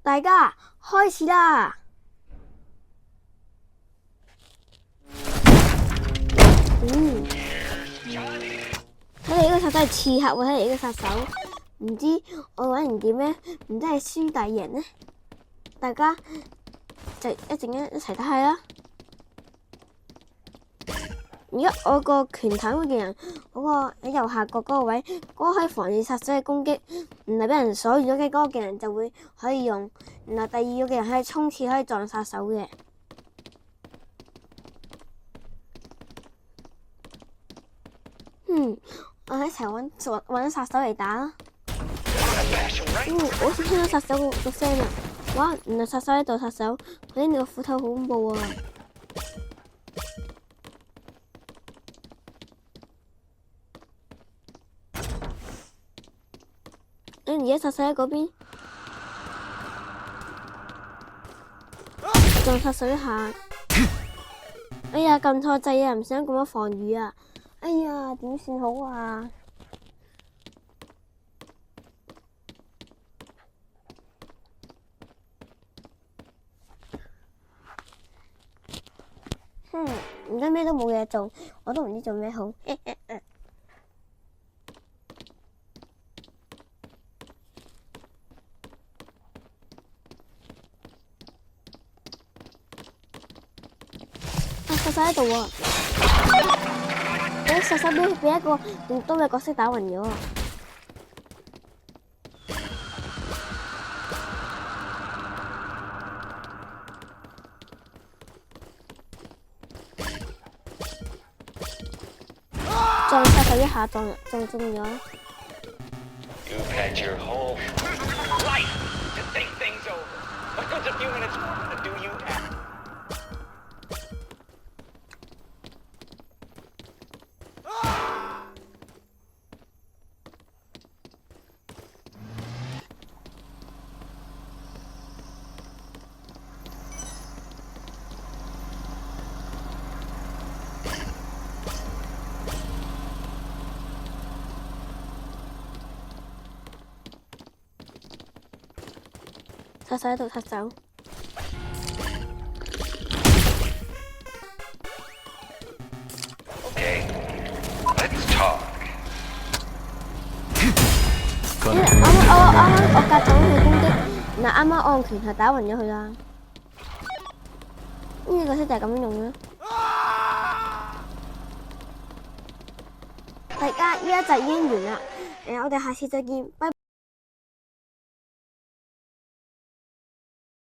大家開始啦！睇嚟呢個殺手係刺客喎，睇嚟呢個殺手唔知我玩完點咧，唔知係輸大贏咧？大家就一陣間一齊睇下啦！而家我個拳頭嘅人，嗰個喺右下角嗰個位，嗰個可以防止殺手嘅攻擊，然後俾人鎖住咗嘅嗰個技能就會可以用，然後第二個技能可以衝刺，可以撞殺手嘅。我哋一齊揾殺手嚟打啦！我好似聽到殺手個聲啊！哇，原來殺手喺度，殺手，佢呢個斧頭好恐怖啊！而家殺手喺嗰邊，撞殺手一下。哎呀，撳錯掣啊！唔想咁樣防禦啊！哎呀，點算好啊？而家咩都冇嘢做，我都唔知做咩好。殺手喺度喎！殺手俾一個用刀嘅角色打暈咗。撞殺手一下，撞中咗。殺手喺度殺手。我隔咗佢攻擊，嗱啱啱按拳頭打暈咗佢啦。呢個角色就係咁樣用啦。大家呢一集已經完啦，我哋下次再見，拜拜。